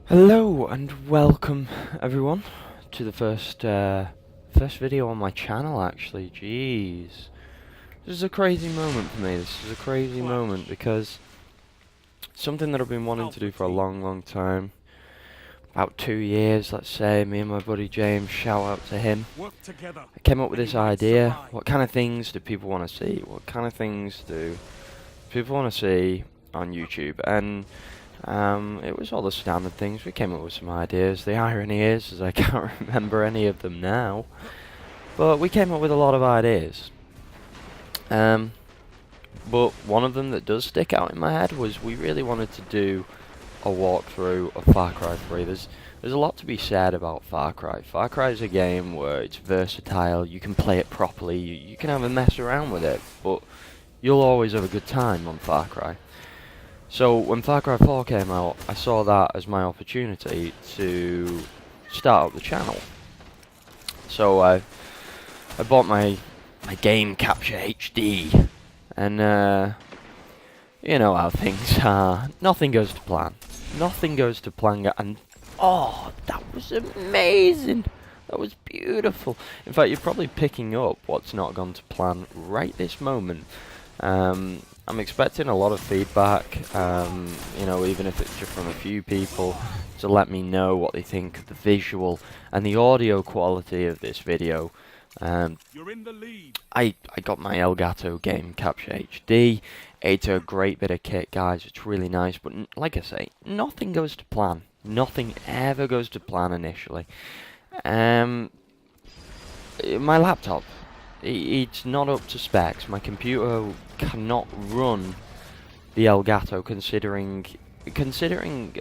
Hello and welcome everyone to the first video on my channel actually. Jeez. This is a crazy moment for me. This is a crazy moment because something that I've been wanting to do for a long time. About 2 years, let's say. Me and my buddy James, shout out to him. I came up with this idea. What kind of things do people want to see? What kind of things do people want to see on YouTube? And it was all the standard things. We came up with some ideas. The irony is I can't remember any of them now. But we came up with a lot of ideas. But one of them that does stick out in my head was we really wanted to do a walkthrough of Far Cry 3. There's a lot to be said about Far Cry. Far Cry is a game where it's versatile. You can play it properly. You can have a mess around with it, but you'll always have a good time on Far Cry. So when Far Cry 4 came out, I saw that as my opportunity to start up the channel. So I bought my game capture HD, and you know how things are. Nothing goes to plan. Nothing goes to plan, and oh, that was amazing. That was beautiful. In fact, you're probably picking up what's not gone to plan right this moment. I'm expecting a lot of feedback, you know, even if it's just from a few people, to let me know what they think of the visual and the audio quality of this video. You're in the lead. I got my Elgato Game Capture HD. It's a great bit of kit, guys. It's really nice, but like I say, nothing goes to plan. Nothing ever goes to plan initially. My laptop, it's not up to specs. My computer cannot run the Elgato, considering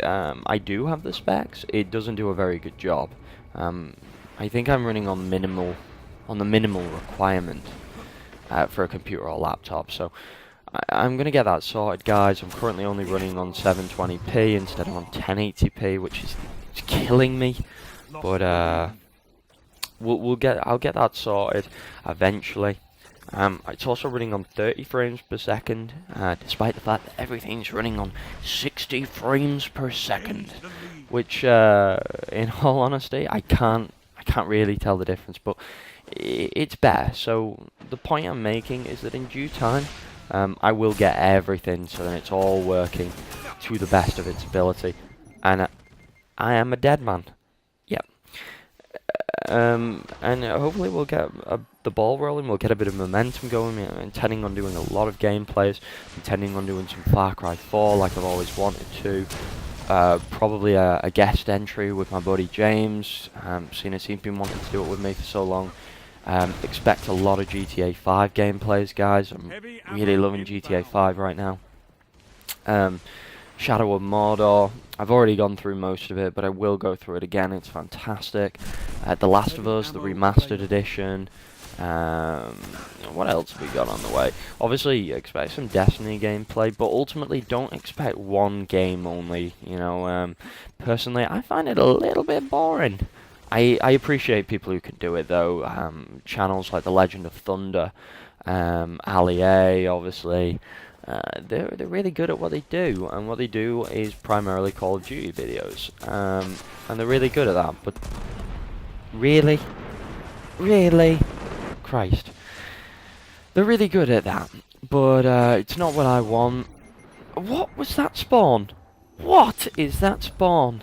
I do have the specs. It doesn't do a very good job. I think I'm running on the minimal requirement for a computer or laptop. So I'm gonna get that sorted, guys. I'm currently only running on 720p instead of on 1080p, which is killing me. But I'll get that sorted eventually. It's also running on 30 frames per second, despite the fact that everything's running on 60 frames per second, which, in all honesty, I can't really tell the difference, but it's better. So the point I'm making is that in due time, I will get everything so that it's all working to the best of its ability, and I am a dead man. Yep. And hopefully we'll get the ball rolling, we'll get a bit of momentum going. I'm intending on doing a lot of gameplays, intending on doing some Far Cry 4 like I've always wanted to. Probably a guest entry with my buddy James, seeing as he's been wanting to do it with me for so long. Expect a lot of GTA 5 gameplays, guys. I'm really loving GTA 5 right now. Shadow of Mordor, I've already gone through most of it, but I will go through it again. It's fantastic. The Last of Us, the remastered edition. What else have we got on the way? Obviously, expect some Destiny gameplay, but ultimately don't expect one game only. You know, personally, I find it a little bit boring. I appreciate people who can do it though. Channels like The Legend of Thunder, Ali A, obviously. They're really good at what they do, and what they do is primarily Call of Duty videos, and they're really good at that. But really, Christ, they're really good at that. But it's not what I want. What was that spawn? What is that spawn?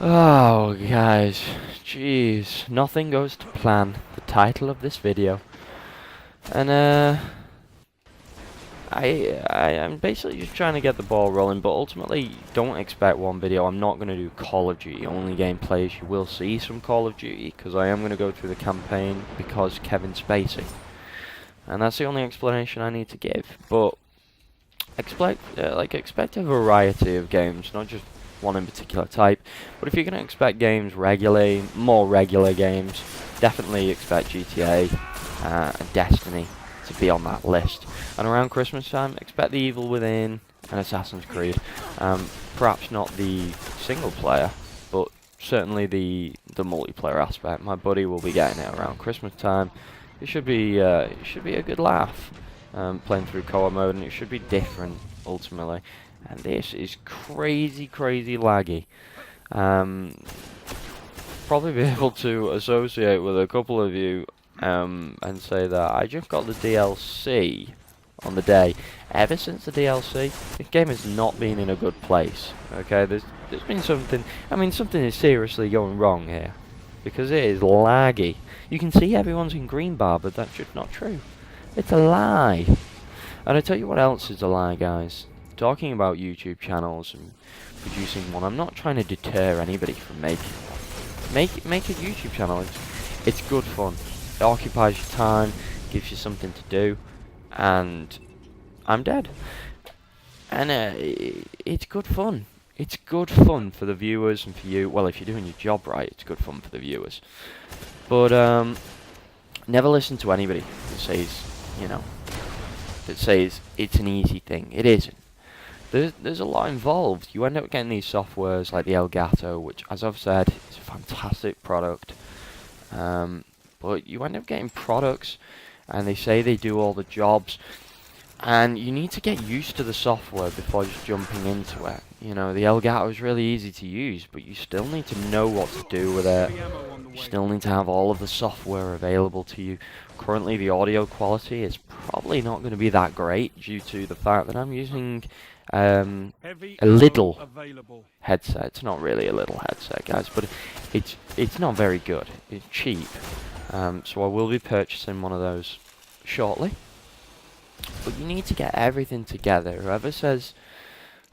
Oh, guys, jeez, nothing goes to plan. The title of this video, and I'm basically just trying to get the ball rolling, but ultimately don't expect one video. I'm not going to do Call of Duty only gameplays. You will see some Call of Duty because I am going to go through the campaign because Kevin Spacey, and that's the only explanation I need to give. But expect a variety of games, not just one in particular type. But if you're going to expect games regularly, more regular games, definitely expect GTA and Destiny to be on that list. And around Christmas time, expect The Evil Within and Assassin's Creed. Perhaps not the single player, but certainly the multiplayer aspect. My buddy will be getting it around Christmas time. It should be a good laugh, playing through co-op mode, and it should be different ultimately. and this is crazy, crazy laggy. Probably be able to associate with a couple of you and say that I just got the DLC on the day. Ever since the DLC, this game has not been in a good place. Okay, there's been something. I mean, something is seriously going wrong here because it is laggy. You can see everyone's in green bar, but that's just not true. It's a lie. And I tell you what else is a lie, guys. Talking about YouTube channels and producing one, I'm not trying to deter anybody from making one. Make a YouTube channel. It's good fun. It occupies your time, gives you something to do, and I'm dead. And it's good fun. It's good fun for the viewers and for you. Well, if you're doing your job right, it's good fun for the viewers. But never listen to anybody that says, you know, that says it's an easy thing. It isn't. There's a lot involved. You end up getting these softwares like the Elgato, which, as I've said, is a fantastic product. But you end up getting products, and they say they do all the jobs, and you need to get used to the software before just jumping into it. You know, the Elgato is really easy to use, but you still need to know what to do with it. You still need to have all of the software available to you. Currently, the audio quality is probably not going to be that great due to the fact that I'm using a little headset. It's not really a little headset, guys, but it's not very good. It's cheap. So I will be purchasing one of those shortly. But you need to get everything together. Whoever says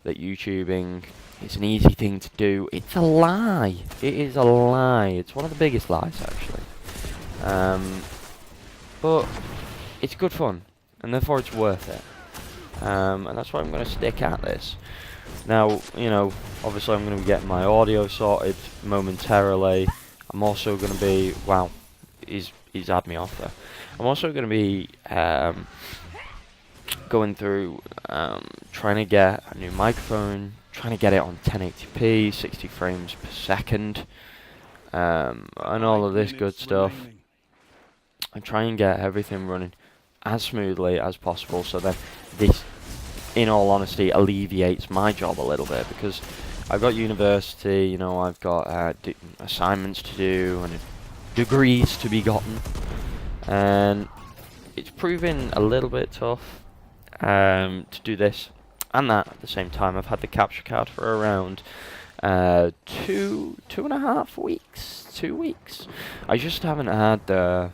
that YouTubing is an easy thing to do, it's a lie. It is a lie. It's one of the biggest lies, actually. But it's good fun, and therefore it's worth it. And that's why I'm going to stick at this. Now, you know, obviously I'm going to be getting my audio sorted momentarily. I'm also going to be... Wow, he's had me off there. I'm also going to be going through trying to get a new microphone, trying to get it on 1080p, 60 frames per second, and all of this good stuff. I try and get everything running as smoothly as possible, so that this, in all honesty, alleviates my job a little bit, because I've got university, you know, I've got assignments to do and degrees to be gotten, and it's proving a little bit tough to do this and that at the same time. I've had the capture card for around 2.5 weeks, 2 weeks. I just haven't had the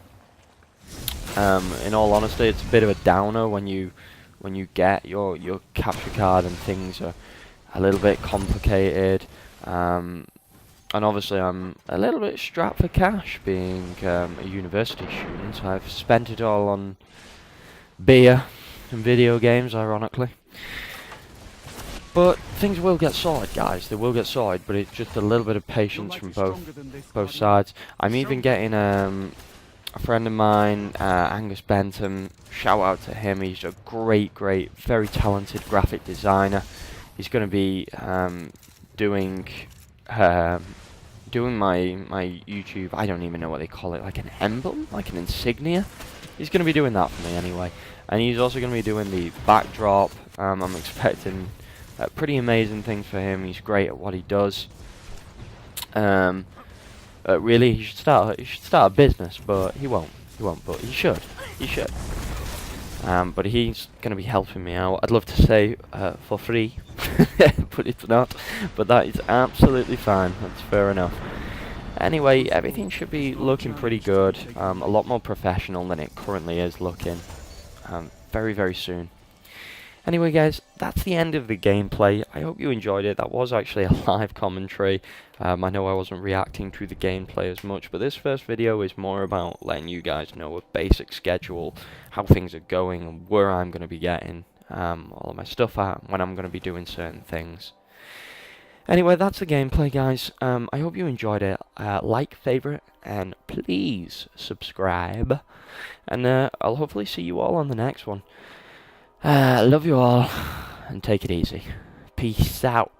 in all honesty, it's a bit of a downer when you get your capture card and things are a little bit complicated. And obviously I'm a little bit strapped for cash, being a university student. I've spent it all on beer and video games, ironically. But things will get sorted, guys. They will get sorted, but it's just a little bit of patience from both sides. I'm even getting a friend of mine, Angus Bentham. Shout out to him. He's a great, very talented graphic designer. He's going to be doing my YouTube. I don't even know what they call it, like an emblem, like an insignia. He's going to be doing that for me anyway, and he's also going to be doing the backdrop. I'm expecting pretty amazing things for him. He's great at what he does. Really, he should start a business, but he won't, but he should. But he's going to be helping me out. I'd love to say for free, but it's not. But that is absolutely fine. That's fair enough. Anyway, everything should be looking pretty good. A lot more professional than it currently is looking. Very, very soon. Anyway, guys, that's the end of the gameplay. I hope you enjoyed it. That was actually a live commentary. I know I wasn't reacting to the gameplay as much, but this first video is more about letting you guys know a basic schedule, how things are going, and where I'm going to be getting all of my stuff at, when I'm going to be doing certain things. Anyway, that's the gameplay, guys. I hope you enjoyed it. Like, favorite, and please subscribe. And I'll hopefully see you all on the next one. Love you all, and take it easy. Peace out.